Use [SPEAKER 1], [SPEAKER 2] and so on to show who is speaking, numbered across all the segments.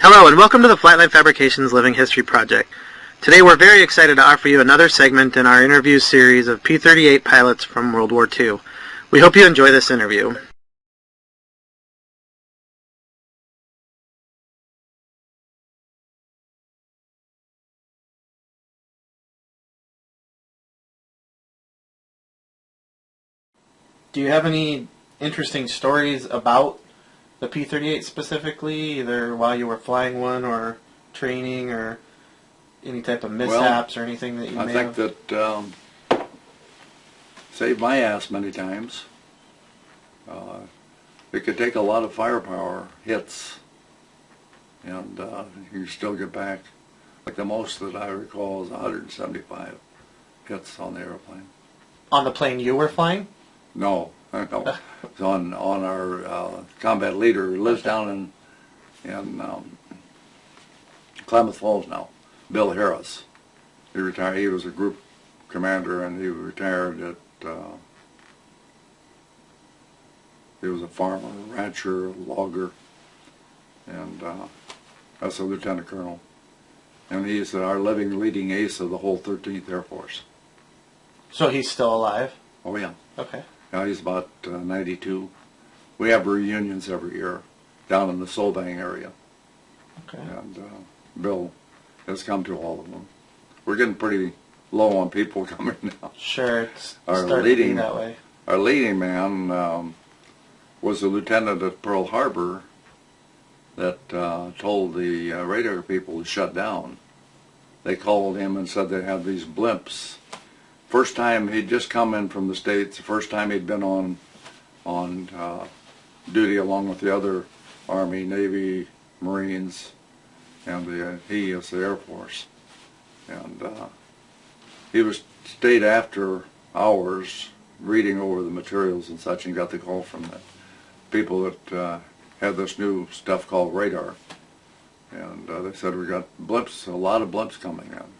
[SPEAKER 1] Hello and welcome to the Flightline Fabrications Living History Project. Today we're very excited to offer you another segment in our interview series of P-38 pilots from World War II. We hope you enjoy this interview. Do you have any interesting stories about the P-38 specifically, either while you were flying one or training or any type of mishaps or anything that you may have?
[SPEAKER 2] I think that saved my ass many times. It could take a lot of firepower hits and you still get back. Like the most that I recall is 175 hits on the airplane. On
[SPEAKER 1] the plane you were flying?
[SPEAKER 2] No. It's on our combat leader who lives down in Klamath Falls now, Bill Harris. He retired. He was a group commander and he retired at, he was a farmer, a rancher, a logger, and that's a lieutenant colonel. And he's our leading ace of the whole 13th Air Force.
[SPEAKER 1] So he's still alive?
[SPEAKER 2] Oh yeah.
[SPEAKER 1] Okay.
[SPEAKER 2] Yeah, he's about 92. We have reunions every year down in the Solvang area.
[SPEAKER 1] Okay.
[SPEAKER 2] And Bill has come to all of them. We're getting pretty low on people coming now.
[SPEAKER 1] Sure, it's starting to be that way.
[SPEAKER 2] Our leading man was a lieutenant at Pearl Harbor that told the radar people to shut down. They called him and said they had these blimps. First time he'd just come in from the States, the first time he'd been on duty along with the other Army, Navy, Marines, and he is the Air Force. And he stayed after hours reading over the materials and such, and got the call from the people that had this new stuff called radar. And they said, we got blimps, a lot of blimps coming in.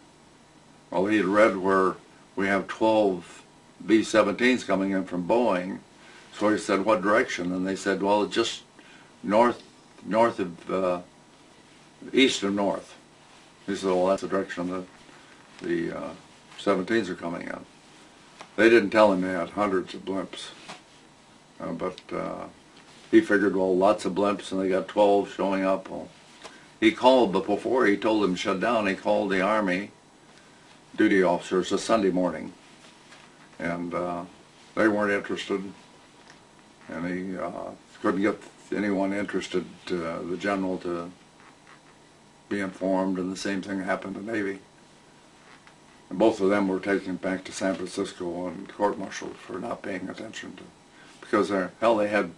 [SPEAKER 2] Well, he had read where we have 12 B-17s coming in from Boeing. So he said, what direction? And they said, well, just east of north. He said, well, that's the direction that the 17s are coming in. They didn't tell him they had hundreds of blimps. But he figured, well, lots of blimps, and they got 12 showing up. Well, he called, but before he told them to shut down, he called the Army duty officers a Sunday morning, and they weren't interested, and he couldn't get anyone interested, the general, to be informed, and the same thing happened to Navy. And both of them were taken back to San Francisco and court-martialed for not paying attention to, because hell, they had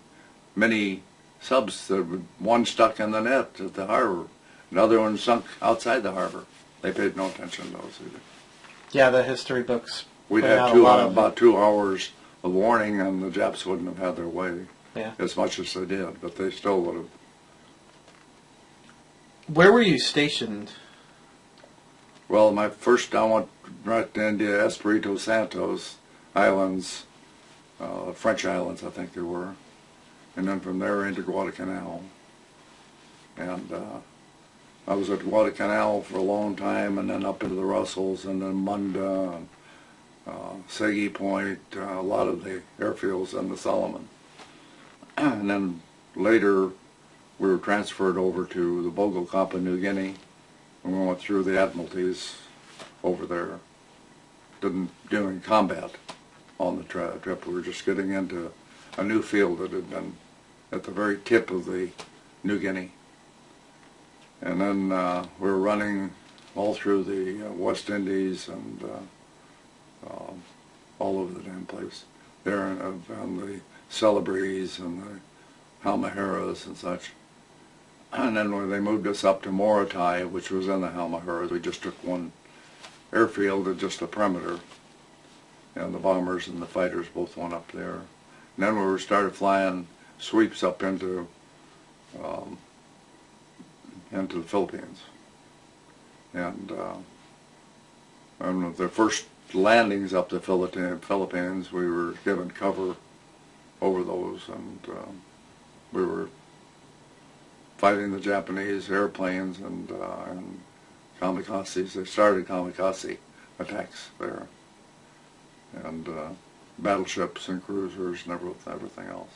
[SPEAKER 2] many subs that one stuck in the net at the harbor, another one sunk outside the harbor. They paid no attention to those either.
[SPEAKER 1] Yeah, the history books.
[SPEAKER 2] We'd have about 2 hours of warning, and the Japs wouldn't have had their way as much as they did, but they still would have.
[SPEAKER 1] Where were you stationed?
[SPEAKER 2] Well, I went right to India, Espiritu Santos Islands, French islands, I think they were, and then from there into Guadalcanal. And I was at Guadalcanal for a long time, and then up into the Russells, and then Munda, Segi Point, a lot of the airfields and the Solomon. And then later we were transferred over to the Bogle Cup in New Guinea, and we went through the Admiralties over there. Didn't do any combat on the trip. We were just getting into a new field that had been at the very tip of the New Guinea. And then we were running all through the West Indies and all over the damn place. There on the Celebres and the Halmaheras and such. And then when they moved us up to Morotai, which was in the Halmaheras, we just took one airfield at just a perimeter. And the bombers and the fighters both went up there. And then we started flying sweeps up into the Philippines. And the first landings up the Philippines, we were given cover over those, and we were fighting the Japanese airplanes and kamikazes. They started kamikaze attacks there, and battleships and cruisers and everything else.